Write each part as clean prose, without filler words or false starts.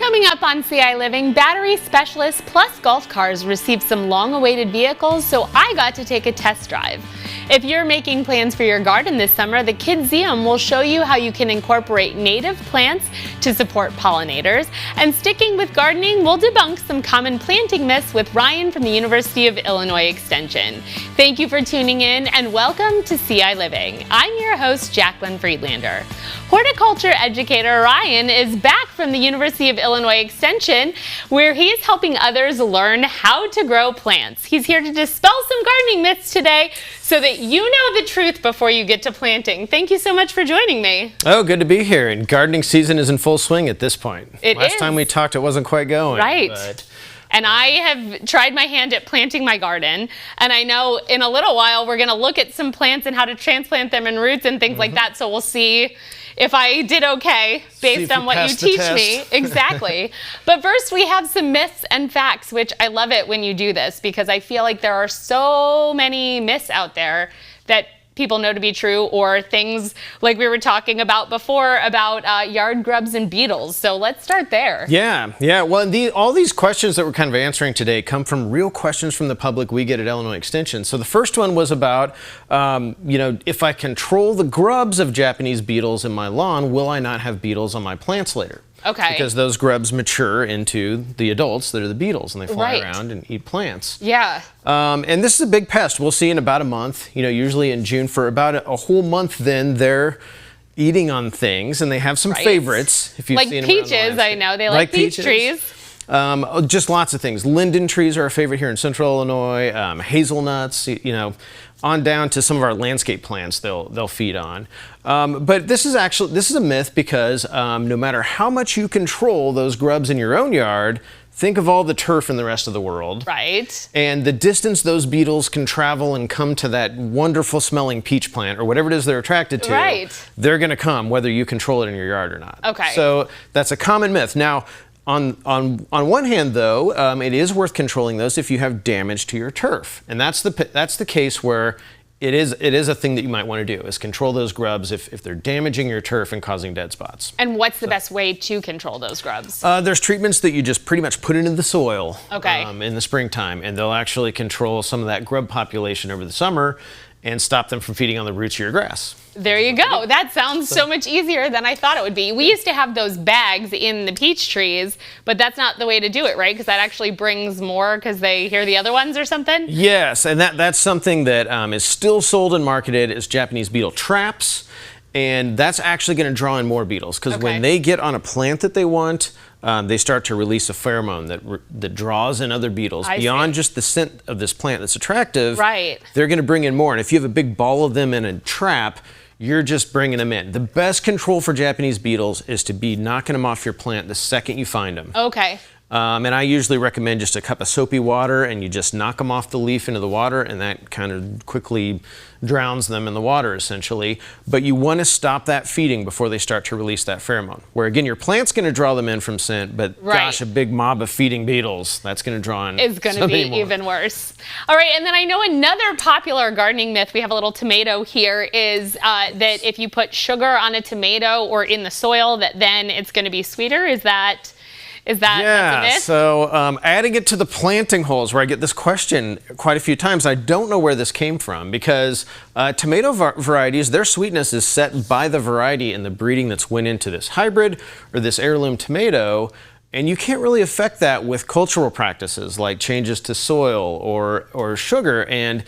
Coming up on ciLiving, battery specialists plus golf cars received some long-awaited vehicles, so I got to take a test drive. If you're making plans for your garden this summer, the Kidseum will show you how you can incorporate native plants to support pollinators. And sticking with gardening, we'll debunk some common planting myths with Ryan from the University of Illinois Extension. Thank you for tuning in and welcome to ciLiving. I'm your host, Jaclyn Friedlander. Horticulture educator Ryan is back from the University of Illinois Extension, where he is helping others learn how to grow plants. He's here to dispel some gardening myths today so that you know the truth before you get to planting. Thank you so much for joining me. Oh, good to be here. And gardening season is in full swing at this point. Last time we talked, it wasn't quite going. Right. And I have tried my hand at planting my garden. And I know in a little while we're going to look at some plants and how to transplant them in roots and things like that. So we'll see if I did okay based on what you teach me. Exactly. But first we have some myths and facts, which I love it when you do this because I feel like there are so many myths out there that people know to be true, or things like we were talking about before about yard grubs and beetles. So let's start there. Yeah. Well, all these questions that we're kind of answering today come from real questions from the public we get at Illinois Extension. So the first one was about, if I control the grubs of Japanese beetles in my lawn, will I not have beetles on my plants later? Okay. Because those grubs mature into the adults that are the beetles, and they fly around and eat plants. Yeah. And this is a big pest. We'll see in about a month, usually in June. For about a whole month then, they're eating on things, and they have some favorites. If you've like seen peaches, I know. They like peach trees. Just lots of things. Linden trees are a favorite here in central Illinois. Hazelnuts, on down to some of our landscape plants they'll feed on. But this is a myth because no matter how much you control those grubs in your own yard, think of all the turf in the rest of the world. Right. And the distance those beetles can travel and come to that wonderful smelling peach plant or whatever it is they're attracted to. Right. They're going to come whether you control it in your yard or not. Okay. So that's a common myth. Now, on one hand, though, it is worth controlling those if you have damage to your turf, and that's the case where it is a thing that you might want to do, is control those grubs if they're damaging your turf and causing dead spots. And what's the best way to control those grubs? There's treatments that you just pretty much put into the soil in the springtime, and they'll actually control some of that grub population over the summer and stop them from feeding on the roots of your grass. There you go. That sounds so much easier than I thought it would be. We used to have those bags in the peach trees, but that's not the way to do it, right? Because that actually brings more because they hear the other ones or something? Yes, and that's something that is still sold and marketed as Japanese beetle traps. And that's actually going to draw in more beetles because when they get on a plant that they want, they start to release a pheromone that draws in other beetles. Beyond just the scent of this plant that's attractive, they're going to bring in more. And if you have a big ball of them in a trap, you're just bringing them in. The best control for Japanese beetles is to be knocking them off your plant the second you find them. Okay. And I usually recommend just a cup of soapy water, and you just knock them off the leaf into the water, and that kind of quickly drowns them in the water, essentially. But you want to stop that feeding before they start to release that pheromone. Where, again, your plant's going to draw them in from scent, but gosh, a big mob of feeding beetles, that's going to draw in. It's going to be even worse. All right, and then I know another popular gardening myth, we have a little tomato here, is that if you put sugar on a tomato or in the soil, that then it's going to be sweeter. Is that a myth? So adding it to the planting holes, where I get this question quite a few times, I don't know where this came from because tomato varieties, their sweetness is set by the variety and the breeding that's went into this hybrid or this heirloom tomato, and you can't really affect that with cultural practices like changes to soil or sugar. And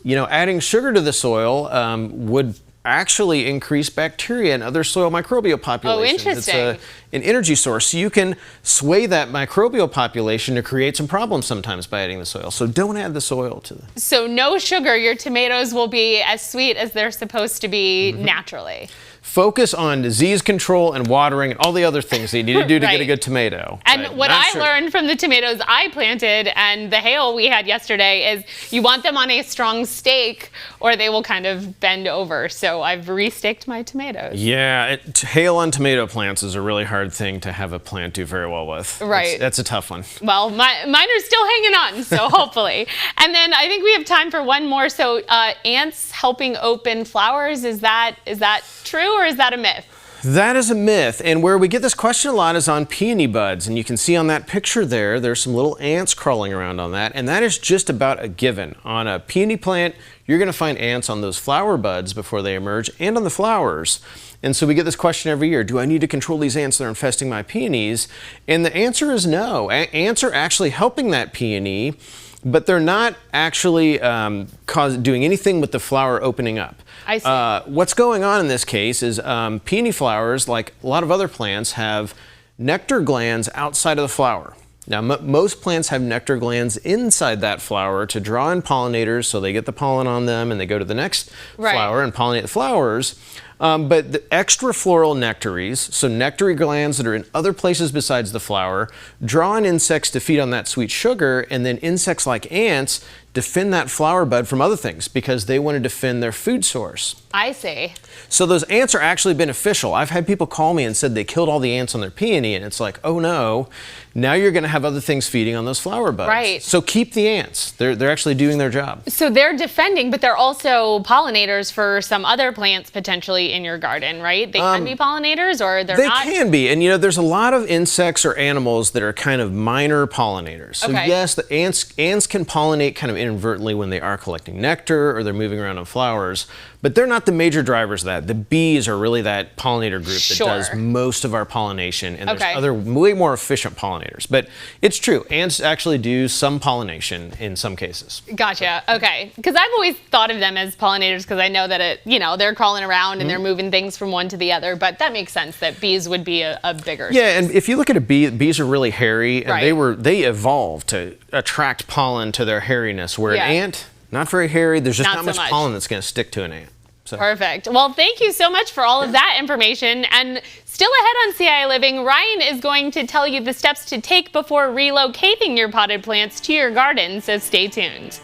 adding sugar to the soil would actually increase bacteria and other soil microbial populations. Oh, interesting. It's an energy source. So you can sway that microbial population to create some problems sometimes by adding the soil. So don't add the soil to the... So no sugar, your tomatoes will be as sweet as they're supposed to be naturally. Focus on disease control and watering and all the other things that you need to do to get a good tomato. And what I learned from the tomatoes I planted and the hail we had yesterday is you want them on a strong stake or they will kind of bend over. So I've restaked my tomatoes. Yeah, hail on tomato plants is a really hard thing to have a plant do very well with. Right. That's a tough one. Well, mine are still hanging on, so hopefully. And then I think we have time for one more. So ants helping open flowers, is that true or is that a myth? That is a myth, and where we get this question a lot is on peony buds, and you can see on that picture there's some little ants crawling around on that, and that is just about a given. On a peony plant, you're going to find ants on those flower buds before they emerge and on the flowers. And so we get this question every year, do I need to control these ants that are infesting my peonies? And the answer is no. Ants are actually helping that peony, but they're not actually doing anything with the flower opening up. I see. What's going on in this case is peony flowers, like a lot of other plants, have nectar glands outside of the flower. Now, most plants have nectar glands inside that flower to draw in pollinators so they get the pollen on them and they go to the next flower and pollinate the flowers. But the extrafloral nectaries, so nectary glands that are in other places besides the flower, draw in insects to feed on that sweet sugar, and then insects like ants defend that flower bud from other things because they want to defend their food source. I see. So those ants are actually beneficial. I've had people call me and said they killed all the ants on their peony, and it's like, oh no, now you're going to have other things feeding on those flower buds. Right. So keep the ants. They're actually doing their job. So they're defending, but they're also pollinators for some other plants potentially in your garden, right? They can be pollinators, or they're not? They can be, and there's a lot of insects or animals that are kind of minor pollinators. So yes, the ants can pollinate kind of inadvertently when they are collecting nectar or they're moving around on flowers, but they're not the major drivers of that. The bees are really that pollinator group that does most of our pollination, and there's other way more efficient pollinators. But it's true, ants actually do some pollination in some cases. Gotcha. Okay, because I've always thought of them as pollinators because I know that they're crawling around and they're moving things from one to the other. But that makes sense that bees would be a bigger. Yeah, and if you look at a bee, bees are really hairy, and they evolved to attract pollen to their hairiness. Where an ant, not very hairy. There's just not much pollen that's going to stick to an ant. So. Perfect. Well, thank you so much for all of that information. And still ahead on ciLiving, Ryan is going to tell you the steps to take before relocating your potted plants to your garden, so stay tuned.